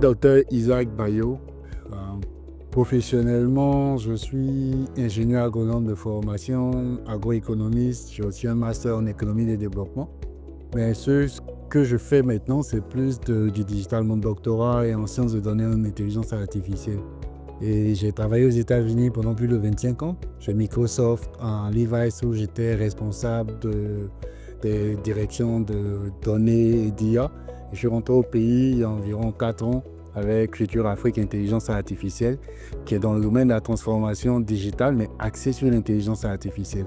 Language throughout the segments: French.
Dr Isaac Bayo. Euh, Professionnellement, je suis ingénieur agronome de formation, agroéconomiste. J'ai aussi un master en économie de développement. Mais ce que je fais maintenant, c'est plus du digital. Mon doctorat est en sciences de données et en intelligence artificielle. Et j'ai travaillé aux États-Unis pendant plus de 25 ans. Chez Microsoft, en Levi's, où j'étais responsable des directions de données et d'IA. Je suis rentré au pays il y a environ 4 ans avec Future Afrique Intelligence Artificielle, qui est dans le domaine de la transformation digitale, mais axée sur l'intelligence artificielle.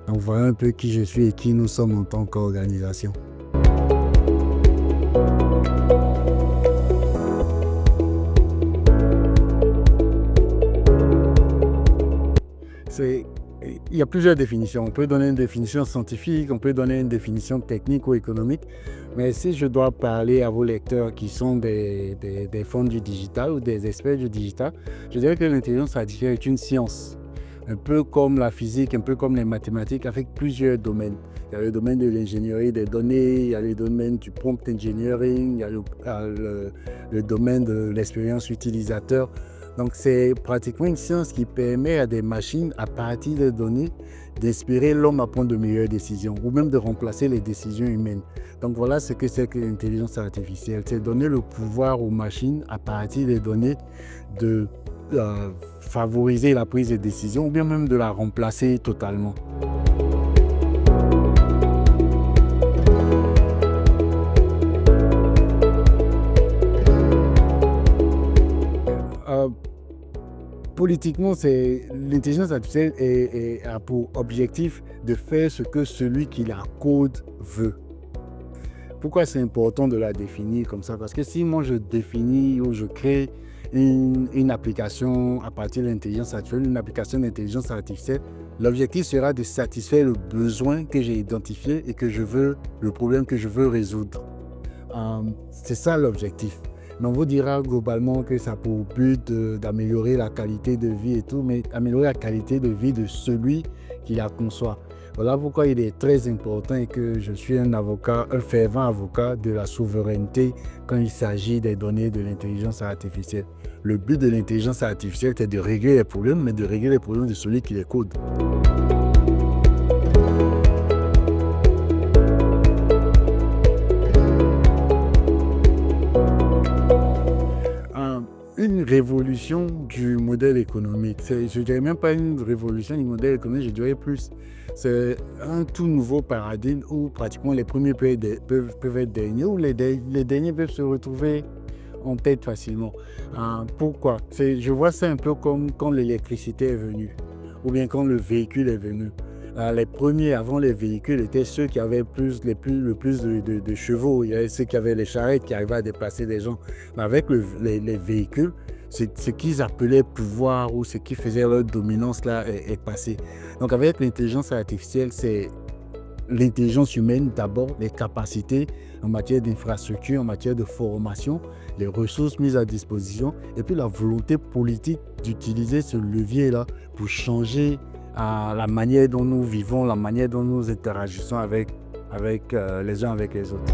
Donc voilà un peu qui je suis et qui nous sommes en tant qu'organisation. Il y a plusieurs définitions. On peut donner une définition scientifique, on peut donner une définition technique ou économique. Mais si je dois parler à vos lecteurs qui sont des fans du digital ou des experts du digital, je dirais que l'intelligence artificielle est une science. Un peu comme la physique, un peu comme les mathématiques, avec plusieurs domaines. Il y a le domaine de l'ingénierie des données, il y a le domaine du prompt engineering, il y a le domaine de l'expérience utilisateur. Donc, c'est pratiquement une science qui permet à des machines, à partir des données, d'inspirer l'homme à prendre de meilleures décisions ou même de remplacer les décisions humaines. Donc, voilà ce que c'est que l'intelligence artificielle. C'est donner le pouvoir aux machines, à partir des données, de favoriser la prise de décision ou bien même de la remplacer totalement. Politiquement, l'intelligence artificielle a pour objectif de faire ce que celui qui la code veut. Pourquoi c'est important de la définir comme ça? Parce que si moi je définis ou je crée une application à partir de l'intelligence artificielle, une application d'intelligence artificielle, l'objectif sera de satisfaire le besoin que j'ai identifié et le problème que je veux résoudre. C'est ça l'objectif. Mais on vous dira globalement que ça a pour but d'améliorer la qualité de vie et tout, mais améliorer la qualité de vie de celui qui la conçoit. Voilà pourquoi il est très important et que je suis un fervent avocat de la souveraineté quand il s'agit des données de l'intelligence artificielle. Le but de l'intelligence artificielle, c'est de régler les problèmes, mais de régler les problèmes de celui qui les code. Une révolution du modèle économique. Je ne dirais même pas une révolution du modèle économique, je dirais plus. C'est un tout nouveau paradigme où pratiquement les premiers peuvent être derniers, où les derniers peuvent se retrouver en tête facilement. Pourquoi? Je vois ça un peu comme quand l'électricité est venue, ou bien quand le véhicule est venu. Les premiers avant les véhicules étaient ceux qui avaient le plus de chevaux. Il y avait ceux qui avaient les charrettes qui arrivaient à déplacer des gens. Mais avec les véhicules, ce qu'ils appelaient pouvoir ou ce qui faisait leur dominance là est passé. Donc avec l'intelligence artificielle, c'est l'intelligence humaine d'abord, les capacités en matière d'infrastructure, en matière de formation, les ressources mises à disposition et puis la volonté politique d'utiliser ce levier-là pour changer la manière dont nous vivons, la manière dont nous interagissons avec les uns avec les autres.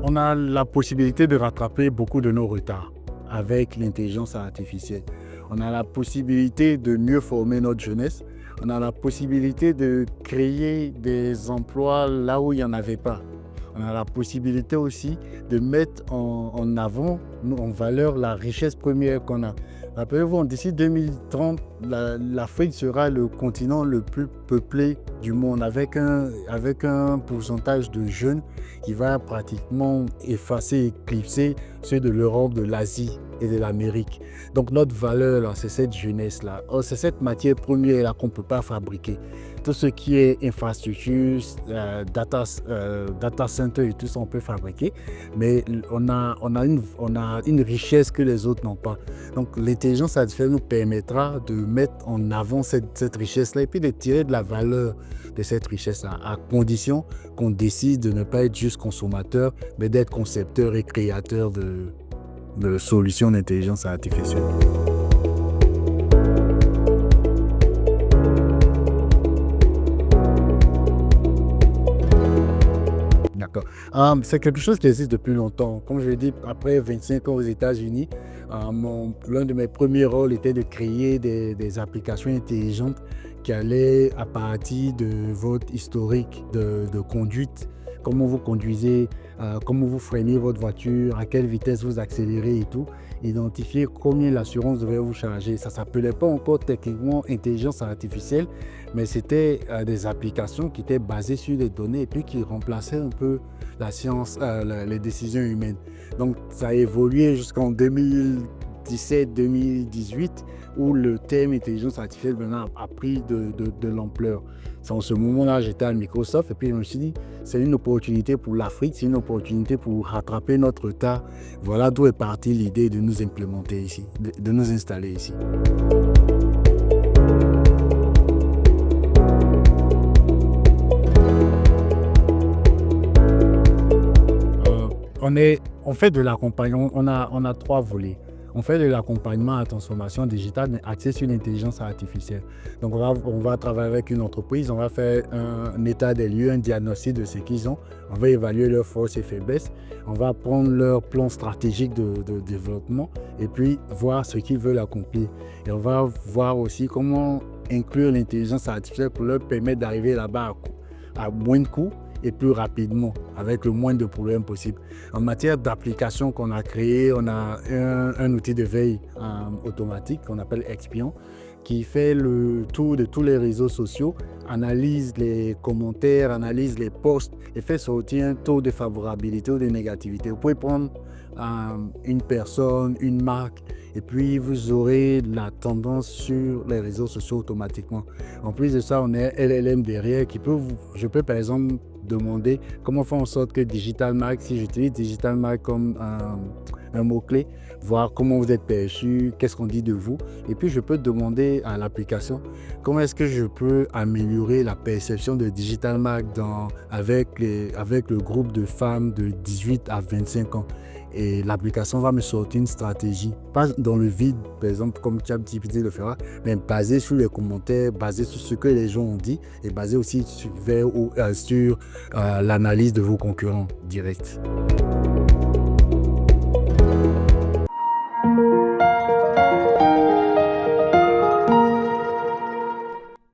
On a la possibilité de rattraper beaucoup de nos retards avec l'intelligence artificielle. On a la possibilité de mieux former notre jeunesse. On a la possibilité de créer des emplois là où il n'y en avait pas. On a la possibilité aussi de mettre en avant, en valeur, la richesse première qu'on a. Rappelez-vous, d'ici 2030, l'Afrique sera le continent le plus peuplé du monde, avec un pourcentage de jeunes qui va pratiquement éclipser ceux de l'Europe, de l'Asie et de l'Amérique. Donc notre valeur, là, c'est cette jeunesse-là. C'est cette matière première-là qu'on ne peut pas fabriquer. Tout ce qui est infrastructure, data center et tout ça, on peut fabriquer, mais on a une richesse que les autres n'ont pas. Donc l'intelligence artificielle nous permettra de mettre en avant cette richesse-là et puis de tirer de la valeur de cette richesse-là, à condition qu'on décide de ne pas être juste consommateur, mais d'être concepteur et créateur de solutions d'intelligence artificielle. C'est quelque chose qui existe depuis longtemps. Comme je l'ai dit, après 25 ans aux États-Unis, l'un de mes premiers rôles était de créer des applications intelligentes qui allaient à partir de votre historique de conduite, comment vous conduisez, comment vous freinez votre voiture, à quelle vitesse vous accélérez et tout, identifier combien l'assurance devait vous charger. Ça ne s'appelait pas encore techniquement intelligence artificielle, mais c'était des applications qui étaient basées sur des données et puis qui remplaçaient un peu la science, les décisions humaines. Donc ça a évolué jusqu'en 2017-2018 où le thème intelligence artificielle maintenant a pris de l'ampleur. C'est en ce moment-là, j'étais à Microsoft et puis je me suis dit, c'est une opportunité pour l'Afrique, c'est une opportunité pour rattraper notre retard. Voilà d'où est partie l'idée de nous implémenter ici, de nous installer ici. On fait de l'accompagnement, on a trois volets. On fait de l'accompagnement à la transformation digitale mais axé sur l'intelligence artificielle. Donc on va travailler avec une entreprise, on va faire un état des lieux, un diagnostic de ce qu'ils ont, on va évaluer leurs forces et faiblesses, on va prendre leur plan stratégique de développement et puis voir ce qu'ils veulent accomplir. Et on va voir aussi comment inclure l'intelligence artificielle pour leur permettre d'arriver là-bas à moins de coûts et plus rapidement, avec le moins de problèmes possible. En matière d'application qu'on a créé, on a un outil de veille automatique qu'on appelle Expion, qui fait le tour de tous les réseaux sociaux, analyse les commentaires, analyse les posts et fait sortir un taux de favorabilité ou de négativité. Vous pouvez prendre une personne, une marque, et puis vous aurez la tendance sur les réseaux sociaux automatiquement. En plus de ça, on a LLM derrière qui peut je peux par exemple demander comment faire en sorte que Digital Mark, si j'utilise Digital Mark comme un mot-clé, voir comment vous êtes perçu, qu'est-ce qu'on dit de vous. Et puis, je peux demander à l'application comment est-ce que je peux améliorer la perception de Digital Mark avec le groupe de femmes de 18 à 25 ans. Et l'application va me sortir une stratégie, pas dans le vide, par exemple, comme ChatGPT le fera, mais basée sur les commentaires, basée sur ce que les gens ont dit et basée aussi sur l'analyse de vos concurrents directs.